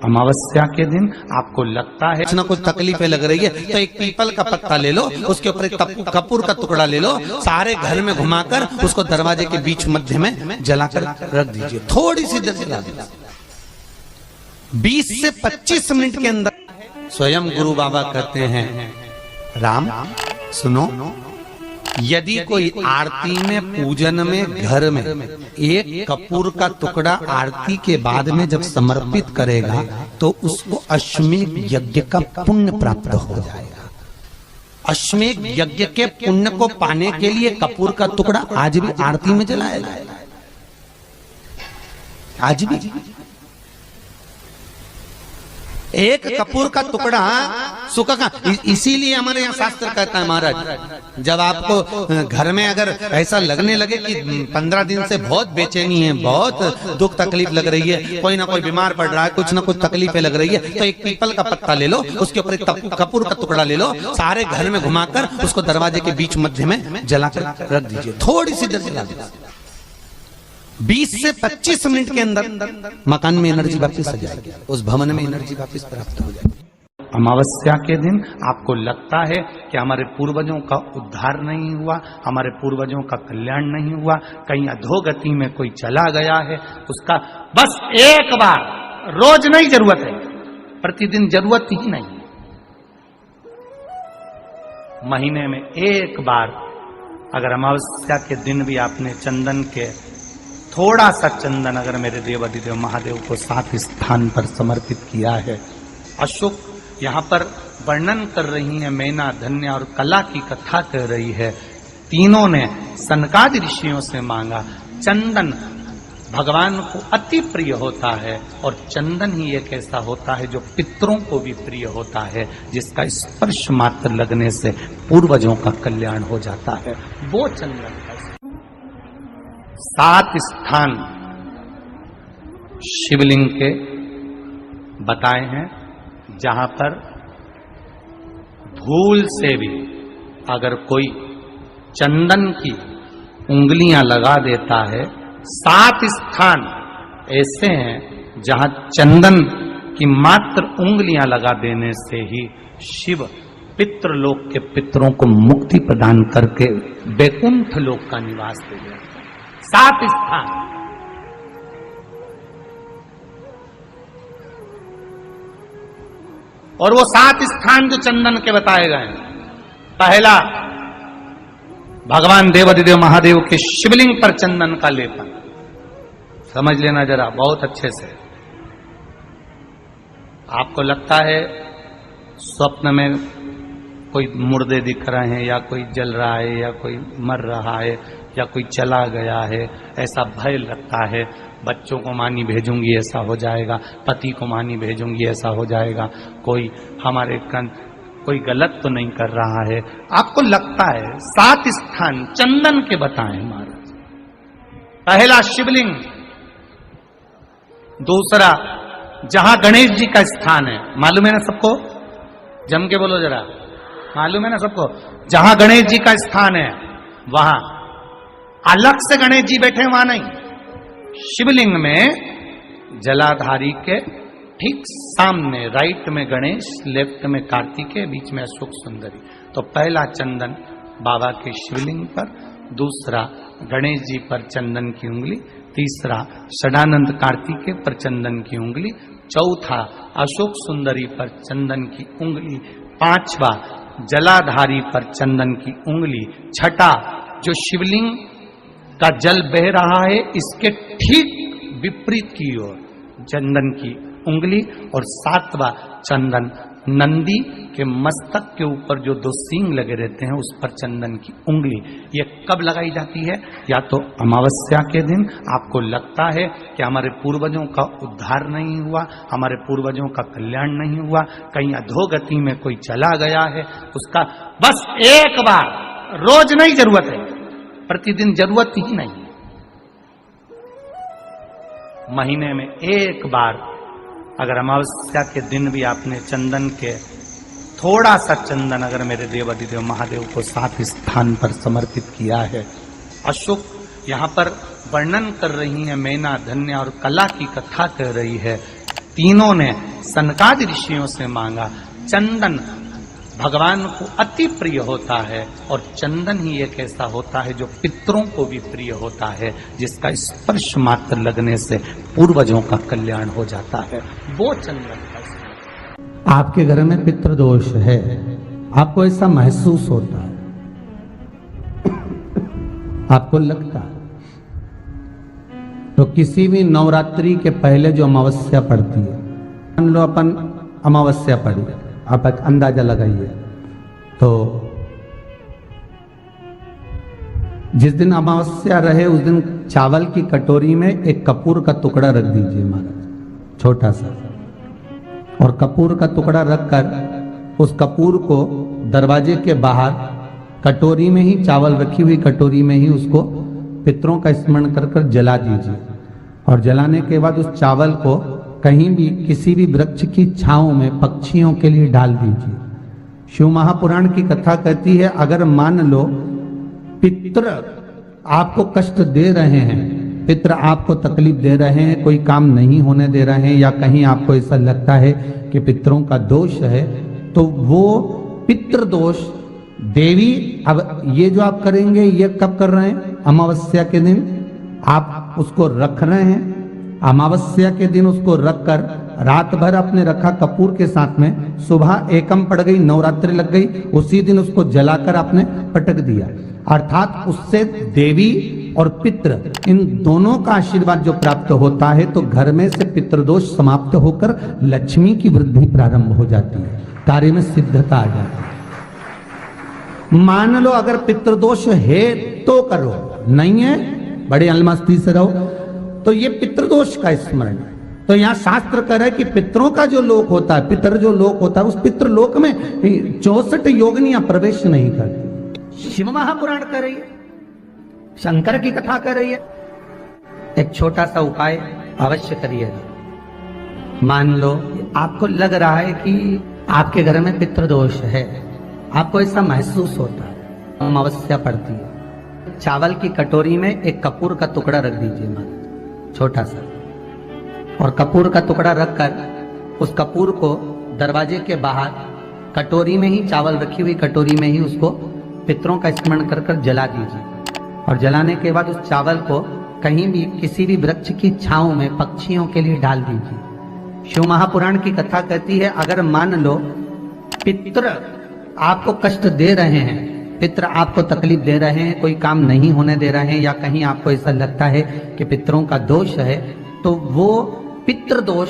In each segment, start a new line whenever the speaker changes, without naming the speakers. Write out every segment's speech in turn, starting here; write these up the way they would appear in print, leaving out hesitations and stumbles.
अमावस्या के दिन आपको लगता है
कुछ ना कुछ तकलीफें लग रही है तो एक पीपल का पत्ता ले लो, उसके ऊपर एक कपूर का टुकड़ा ले लो, सारे घर में घुमाकर उसको दरवाजे के बीच मध्य में जलाकर रख दीजिए। थोड़ी सी देर जला दीजिए, 20 से 25 मिनट के अंदर। स्वयं गुरु बाबा कहते हैं, राम सुनो, यदि कोई आरती में पूजन में घर में एक कपूर का टुकड़ा आरती के बाद में जब समर्पित करेगा तो उसको अश्वमेध यज्ञ का पुण्य प्राप्त हो जाएगा। अश्वमेध यज्ञ के पुण्य को पाने के लिए कपूर का टुकड़ा आज भी आरती में जलाया जाएगा, आज भी। एक कपूर का टुकड़ा सूखा का, इसीलिए हमारे यहाँ शास्त्र कहता है महाराज, जब आपको घर में अगर ऐसा लगने लगे कि 15 दिन से बहुत बेचैनी है, बहुत दुख तकलीफ लग रही है, कोई ना कोई बीमार पड़ रहा है, कुछ ना कुछ तकलीफें लग रही है, तो एक पीपल का पत्ता ले लो, उसके ऊपर एक कपूर का टुकड़ा ले लो, सारे घर में घुमाकर उसको दरवाजे के बीच मध्य में जलाकर रख दीजिए। थोड़ी सी देर जला दीजिए, 20 से 25 मिनट के अंदर मकान में एनर्जी वापस आ जाएगी, उस भवन में एनर्जी वापस प्राप्त हो जाएगी।
अमावस्या के दिन आपको लगता है कि हमारे पूर्वजों का उद्धार नहीं हुआ, हमारे पूर्वजों का कल्याण नहीं हुआ, कहीं अधोगति में कोई चला गया है, उसका बस एक बार, रोज नहीं जरूरत है, प्रतिदिन जरूरत ही नहीं, महीने में एक बार अगर अमावस्या के दिन भी आपने चंदन के थोड़ा सा चंदन अगर मेरे देवाधिदेव महादेव को 7 स्थान पर समर्पित किया है। अशोक यहाँ पर वर्णन कर रही है, मैना, धन्य और कला की कथा कर रही है। तीनों ने सनकादि ऋषियों से मांगा। चंदन भगवान को अति प्रिय होता है और चंदन ही एक ऐसा होता है जो पितरों को भी प्रिय होता है, जिसका स्पर्श मात्र लगने से पूर्वजों का कल्याण हो जाता है, वो चंदन है। 7 स्थान शिवलिंग के बताए हैं, जहां पर भूल से भी अगर कोई चंदन की उंगलियां लगा देता है, 7 स्थान ऐसे हैं जहां चंदन की मात्र उंगलियां लगा देने से ही शिव पितृलोक के पितरों को मुक्ति प्रदान करके वैकुंठ लोक का निवास दे देते हैं। 7 स्थान, और वो 7 स्थान जो चंदन के बताए गए हैं, पहला भगवान देवाधिदेव महादेव के शिवलिंग पर चंदन का लेपन। समझ लेना जरा बहुत अच्छे से। आपको लगता है स्वप्न में कोई मुर्दे दिख रहे हैं, या कोई जल रहा है, या कोई मर रहा है, या कोई चला गया है, ऐसा भय लगता है। बच्चों को मानी भेजूंगी ऐसा हो जाएगा, पति को मानी भेजूंगी ऐसा हो जाएगा, कोई हमारे कोई गलत तो नहीं कर रहा है, आपको लगता है। 7 स्थान चंदन के बताएं महाराज। पहला शिवलिंग, दूसरा जहां गणेश जी का स्थान है, मालूम है ना सबको, जम के बोलो जरा, मालूम है ना सबको, जहां गणेश जी का स्थान है वहां अलग से गणेश जी बैठे, वहां नहीं। शिवलिंग में जलाधारी के ठीक सामने राइट में गणेश, लेफ्ट में कार्तिकेय, बीच में अशोक सुंदरी। तो पहला चंदन बाबा के शिवलिंग पर, दूसरा गणेश जी पर चंदन की उंगली, तीसरा षडानंद कार्तिकेय पर चंदन की उंगली, चौथा अशोक सुंदरी पर चंदन की उंगली, पांचवा जलाधारी पर चंदन की उंगली, छठा जो शिवलिंग का जल बह रहा है इसके ठीक विपरीत की ओर चंदन की उंगली, और 7वां चंदन नंदी के मस्तक के ऊपर जो 2 सींग लगे रहते हैं उस पर चंदन की उंगली। ये कब लगाई जाती है? या तो अमावस्या के दिन आपको लगता है कि हमारे पूर्वजों का उद्धार नहीं हुआ, हमारे पूर्वजों का कल्याण नहीं हुआ, कहीं अधोगति में कोई चला गया है, उसका बस एक बार, रोज नहीं जरूरत है, प्रतिदिन जरूरत ही नहीं, महीने में एक बार अगर अमावस्या के दिन भी आपने चंदन के थोड़ा सा चंदन अगर मेरे देवाधिदेव महादेव को 7 स्थान पर समर्पित किया है। अशोक यहाँ पर वर्णन कर रही है, मैना, धन्य और कला की कथा कर रही है। तीनों ने सनकादि ऋषियों से मांगा। चंदन भगवान को अति प्रिय होता है और चंदन ही एक ऐसा होता है जो पितरों को भी प्रिय होता है, जिसका स्पर्श मात्र लगने से पूर्वजों का कल्याण हो जाता है। वो चंदन का
आपके घर में पितृदोष है, आपको ऐसा महसूस होता है, आपको लगता है, तो किसी भी नवरात्रि के पहले जो अमावस्या पड़ती है, मान लो अपन अमावस्या पड़ी, आप एक अंदाजा लगाइए, तो जिस दिन अमावस्या रहे उस दिन चावल की कटोरी में एक कपूर का टुकड़ा रख दीजिए महाराज, छोटा सा, और कपूर का टुकड़ा रखकर उस कपूर को दरवाजे के बाहर कटोरी में ही, चावल रखी हुई कटोरी में ही उसको पितरों का स्मरण कर कर जला दीजिए। और जलाने के बाद उस चावल को कहीं भी किसी भी वृक्ष की छांव में पक्षियों के लिए डाल दीजिए। शिव महापुराण की कथा कहती है, अगर मान लो पितृ आपको कष्ट दे रहे हैं, पितृ आपको तकलीफ दे रहे हैं, कोई काम नहीं होने दे रहे हैं, या कहीं आपको ऐसा लगता है कि पितरों का दोष है, तो वो पितृदोष देवी, अब ये जो आप करेंगे ये कब कर रहे हैं? अमावस्या के दिन आप उसको रख रहे हैं। अमावस्या के दिन उसको रखकर रात भर आपने रखा कपूर के साथ में, सुबह एकम पड़ गई, नवरात्रि लग गई, उसी दिन उसको जलाकर आपने पटक दिया। अर्थात उससे देवी और पितृ इन दोनों का आशीर्वाद जो प्राप्त होता है, तो घर में से पितृदोष समाप्त होकर लक्ष्मी की वृद्धि प्रारंभ हो जाती है, कार्य में सिद्धता आ जाती है। मान लो अगर पितृदोष है तो करो, नहीं है बड़े अलमस्ती से रहो, तो ये पितृदोष का स्मरण। तो यहाँ शास्त्र कह रहा है कि पितरों का जो लोक होता है, पितर जो लोक होता है, उस पितृलोक में 64 योगिनियां प्रवेश नहीं करती। शिव महापुराण कर रही है, शंकर की कथा कर रही है। एक छोटा सा उपाय अवश्य करिएगा। मान लो आपको लग रहा है कि आपके घर में पितृदोष है, आपको ऐसा महसूस होता है, अमावस्या पड़ती है, चावल की कटोरी में एक कपूर का टुकड़ा रख दीजिए महाराज, छोटा सा, और कपूर का टुकड़ा रखकर उस कपूर को दरवाजे के बाहर कटोरी में ही, चावल रखी हुई कटोरी में ही उसको पितरों का स्मरण कर कर जला दीजिए। और जलाने के बाद उस चावल को कहीं भी किसी भी वृक्ष की छांव में पक्षियों के लिए डाल दीजिए। शिव महापुराण की कथा कहती है, अगर मान लो पितृ आपको कष्ट दे रहे हैं, पितृ आपको तकलीफ दे रहे हैं, कोई काम नहीं होने दे रहे हैं, या कहीं आपको ऐसा लगता है कि पितरों का दोष है, तो वो पितृदोष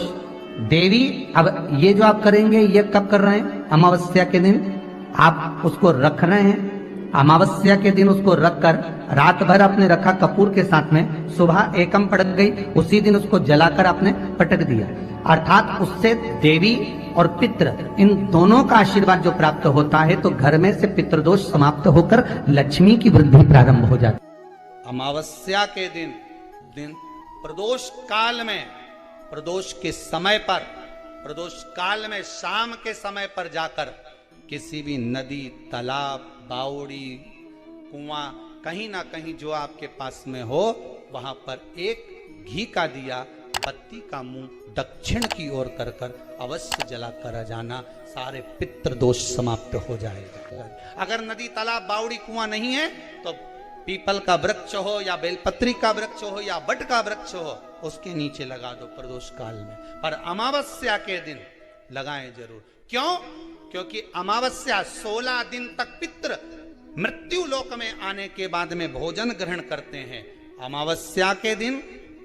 देवी, अब ये जो आप करेंगे ये कब कर रहे हैं? अमावस्या के दिन आप उसको रख रहे हैं। अमावस्या के दिन उसको रखकर रात भर आपने रखा कपूर के साथ में, सुबह एकम पड़ गई, उसी दिन उसको जलाकर आपने पटक दिया। अर्थात उससे देवी और पितृ इन दोनों का आशीर्वाद जो प्राप्त होता है, तो घर में से पितृदोष समाप्त होकर लक्ष्मी की वृद्धि प्रारंभ हो जाती है।
अमावस्या के दिन प्रदोष काल में, प्रदोष के समय पर, प्रदोष काल में शाम के समय पर जाकर किसी भी नदी, तालाब, बावड़ी, कुआं, कहीं ना कहीं जो आपके पास में हो, वहां पर एक घी का दिया, बत्ती का मुंह दक्षिण की ओर कर कर अवश्य जला कर जाना, सारे पितृ दोष समाप्त हो जाएगा। अगर नदी, तालाब, बावड़ी, कुआं नहीं है तो पीपल का वृक्ष हो या बेलपत्री का वृक्ष हो या बट का वृक्ष हो, उसके नीचे लगा दो प्रदोष काल में। पर अमावस्या के दिन लगाएं जरूर। क्यों? क्योंकि अमावस्या 16 दिन तक पितृ मृत्यु लोक में आने के बाद में भोजन ग्रहण करते हैं। अमावस्या के दिन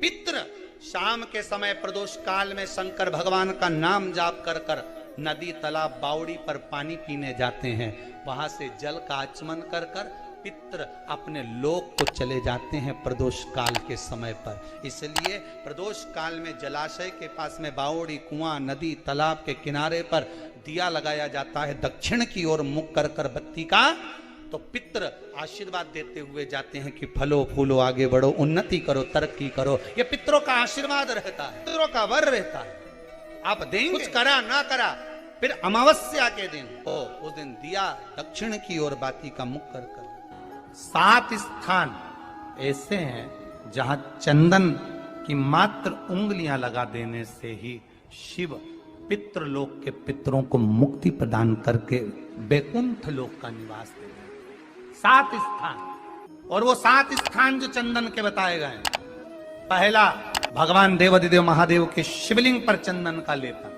पितृ शाम के समय प्रदोष काल में शंकर भगवान का नाम जाप कर कर नदी, तालाब, बावड़ी पर पानी पीने जाते हैं। वहां से जल का आचमन कर कर पितृ अपने लोक को चले जाते हैं प्रदोष काल के समय पर। इसलिए प्रदोष काल में जलाशय के पास में बावड़ी, कुआं, नदी, तालाब के किनारे पर दिया लगाया जाता है, दक्षिण की ओर मुख कर कर बत्ती का, तो पितृ आशीर्वाद देते हुए जाते हैं कि फलो फूलो, आगे बढ़ो, उन्नति करो, तरक्की करो। ये पितरों का आशीर्वाद रहता है, पितरों का वर रहता है। आप देंगे, कुछ करा ना करा, फिर अमावस्या के दिन उस दिन दिया दक्षिण की ओर बाती का मुख कर कर।
7 स्थान ऐसे हैं जहां चंदन की मात्र उंगलियां लगा देने से ही शिव
पितृलोक के पितरों को मुक्ति प्रदान करके वैकुंठ लोक का निवास दे गए। 7 स्थान, और वो 7 स्थान जो चंदन के बताए गए, पहला भगवान देवाधिदेव महादेव के शिवलिंग पर चंदन का लेपन।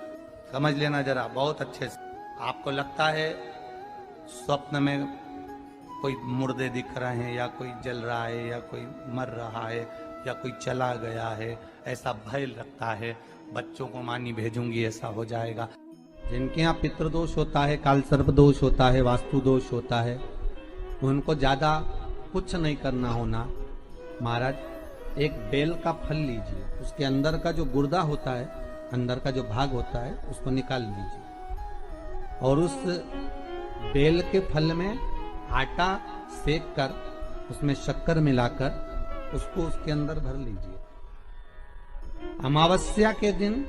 समझ लेना जरा बहुत अच्छे से। आपको लगता है स्वप्न में कोई मुर्दे दिख रहे हैं, या कोई जल रहा है, या कोई मर रहा है, या कोई चला गया है, ऐसा भय लगता है, बच्चों को मानी भेजूंगी ऐसा हो जाएगा।
जिनके यहाँ पितृदोष होता है, काल सर्प दोष होता है, वास्तु दोष होता है, उनको ज्यादा कुछ नहीं करना होना। महाराज एक बेल का फल लीजिए, उसके अंदर का जो गुर्दा होता है, अंदर का जो भाग होता है, उसको निकाल लीजिए और उस बेल के फल में आटा सेक कर उसमें शक्कर मिलाकर उसको उसके अंदर भर लीजिए। अमावस्या के दिन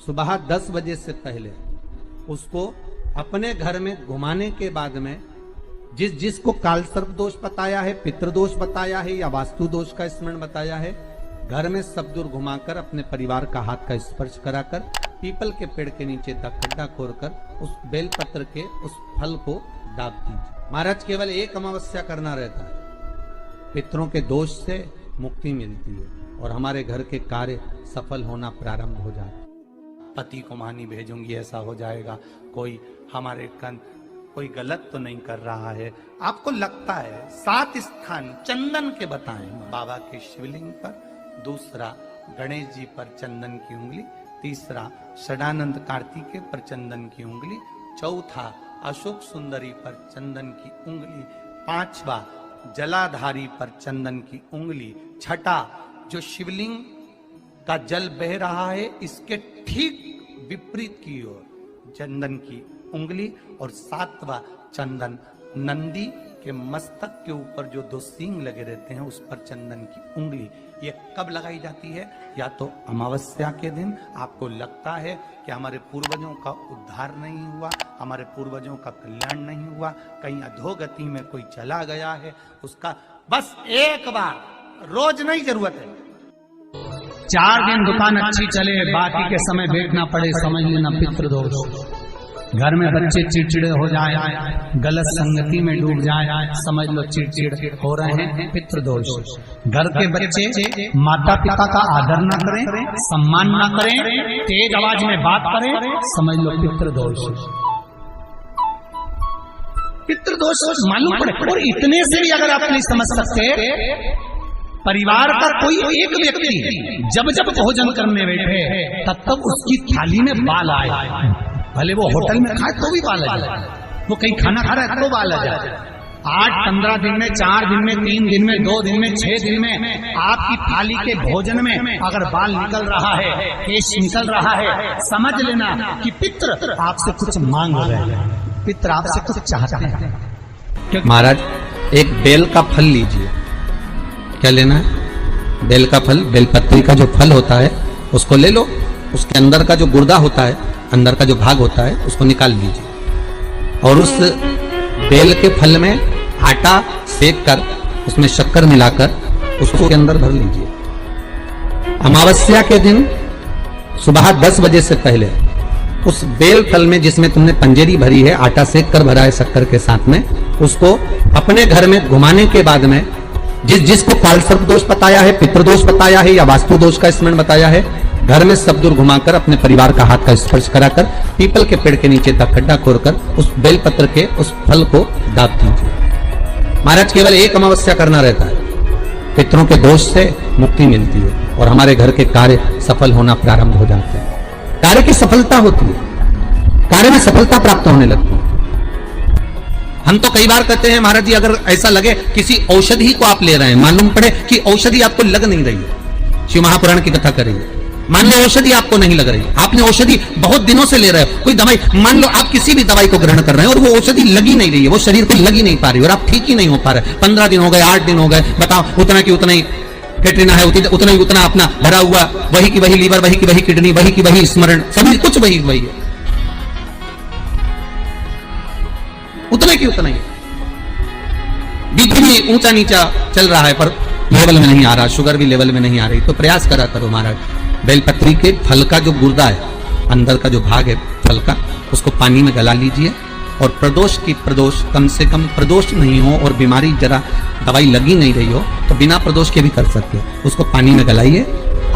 सुबह 10 बजे से पहले उसको अपने घर में घुमाने के बाद में जिसको काल सर्प दोष बताया है, पितृदोष बताया है, या वास्तु दोष का स्मरण बताया है, घर में सब दूर घुमाकर अपने परिवार का हाथ का स्पर्श कराकर पीपल के पेड़ के नीचे खड्डा खोदकर उस बेलपत्र के उस फल को दाब दीजिए। महाराज केवल एक अमावस्या करना रहता है, पितरों के दोष से मुक्ति मिलती है और हमारे घर के कार्य सफल होना प्रारंभ हो जाता है।
पति को मानी भेजूंगी ऐसा हो जाएगा। कोई हमारे कोई गलत तो नहीं कर रहा है। आपको लगता है 7 स्थान चंदन के बताएं, बाबा के शिवलिंग पर, दूसरा गणेश जी पर चंदन की उंगली, तीसरा षडानंद कार्तिकेय पर चंदन की उंगली, चौथा अशोक सुंदरी पर चंदन की उंगली, 5वां जलाधारी पर चंदन की उंगली, छठा जो शिवलिंग का जल बह रहा है इसके ठीक विपरीत की ओर चंदन की उंगली, और 7वां चंदन नंदी के मस्तक के ऊपर जो 2 सींग लगे रहते हैं उस पर चंदन की उंगली। ये कब लगाई जाती है? या तो अमावस्या के दिन। आपको लगता है कि हमारे पूर्वजों का उद्धार नहीं हुआ, हमारे पूर्वजों का कल्याण नहीं हुआ, कहीं अधोगति में कोई चला गया है, उसका बस एक बार, रोज नहीं जरूरत है,
4 दिन दुकान अच्छी चले, बाकी के समय बेचना पड़े, समझ लेना पितृदोष। घर में बच्चे चिड़चिड़े हो जाए, गलत संगति में डूब जाए, समझ लो चिड़चिड़ हो रहे हैं, पितृदोष। घर के बच्चे माता पिता का आदर न करें, सम्मान न करें, तेज आवाज में बात करें, समझ लो पितृदोष। पितृदोष मालूम पड़े। और इतने से भी अगर आप नहीं समझ सकते, परिवार का कोई एक व्यक्ति जब जब भोजन करने बैठे तब तक उसकी थाली में बाल आए, भले वो होटल में खाए तो भी बाल आ जाए, वो कहीं खाना खा रहा है तो बाल आ जाए। 8-15 दिन में, 4 दिन में, 3 दिन में, 2 दिन में, 6 दिन में आपकी थाली के भोजन में अगर बाल निकल रहा है, केश निकल रहा है, समझ लेना कि पितृ आपसे कुछ मांग रहे हैं, पितृ आपसे कुछ चाहते हैं।
महाराज एक बेल का फल लीजिए। क्या लेना है? बेल का फल, बेलपत्री का जो फल होता है उसको ले लो, उसके अंदर का जो गुर्दा होता है, अंदर का जो भाग होता है, उसको निकाल लीजिए और उस बेल के फल में आटा सेक कर उसमें शक्कर मिलाकर उसको के अंदर भर लीजिए। अमावस्या के दिन सुबह 10 बजे से पहले उस बेल फल में जिसमें तुमने पंजेरी भरी है, आटा सेक कर भरा है शक्कर के साथ में, उसको अपने घर में घुमाने के बाद में जिसको काल सर्प दोष बताया है, पितृदोष बताया है, या वास्तु दोष का स्मरण बताया है, घर में सब दूर घुमाकर अपने परिवार का हाथ का स्पर्श कराकर पीपल के पेड़ के नीचे खड्डा खोदकर उस बेलपत्र के उस फल को दाब दीजिए। महाराज केवल एक अमावस्या करना रहता है, पितरों के दोष से मुक्ति मिलती है और हमारे घर के कार्य सफल होना प्रारंभ हो जाते हैं। कार्य की सफलता होती है, कार्य में सफलता प्राप्त होने लगती है। हम तो कई बार कहते हैं महाराज जी, अगर ऐसा लगे किसी औषधि को आप ले रहे हैं, मालूम पड़े कि औषधि आपको लग नहीं रही है, शिव महापुराण की कथा करेंगे, मान लो औषधि आपको नहीं लग रही, आपने औषधि बहुत दिनों से ले रहे हो, कोई दवाई, मान लो आप किसी भी दवाई को ग्रहण कर रहे हैं और वो औषधि लगी नहीं रही है, वो शरीर को लगी नहीं पा रही और आप ठीक ही नहीं हो पा रहे, 15 दिन हो गए, 8 दिन हो गए, बताओ, उतना की उतना ही कैटरीना है, उतना ही उतना अपना भरा हुआ, वही की वही लीवर, वही की वही किडनी, वही की वही स्मरण, सभी कुछ वही वही है, उतने की उतना ही। बीपी भी ऊंचा नीचा चल रहा है पर लेवल में नहीं आ रहा, शुगर भी लेवल में नहीं आ रही, तो प्रयास करा करो महाराज, बेलपत्री के फल का जो गुर्दा है अंदर का जो भाग है फल का, उसको पानी में गला लीजिए। और प्रदोष कम से कम प्रदोष नहीं हो और बीमारी जरा दवाई लगी नहीं रही हो तो बिना प्रदोष के भी कर सकते हो। उसको पानी में गलाइए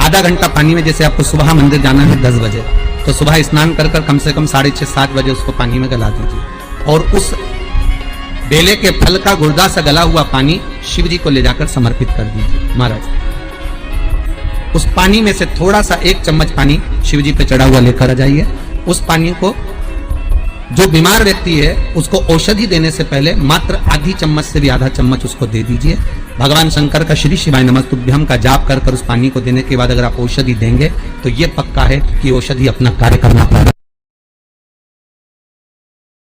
आधा घंटा पानी में। जैसे आपको सुबह मंदिर जाना है 10 बजे, तो सुबह स्नान कर कम से कम 6:30-7 बजे उसको पानी में गला दीजिए। और उस बेले के फल का गुर्दा से गला हुआ पानी शिव जी को ले जाकर समर्पित कर दीजिए। महाराज उस पानी में से थोड़ा सा 1 चम्मच पानी शिव जी पे चढ़ा हुआ लेकर आ जाइए। उस पानी को जो बीमार व्यक्ति है उसको औषधि देने से पहले मात्र आधी चम्मच से भी आधा चम्मच उसको दे दीजिए। भगवान शंकर का श्री शिवाय नमस्तुभ्यम का जाप कर उस पानी को देने के बाद अगर आप औषधि देंगे तो ये पक्का है कि औषधि अपना कार्य करना प्रारंभ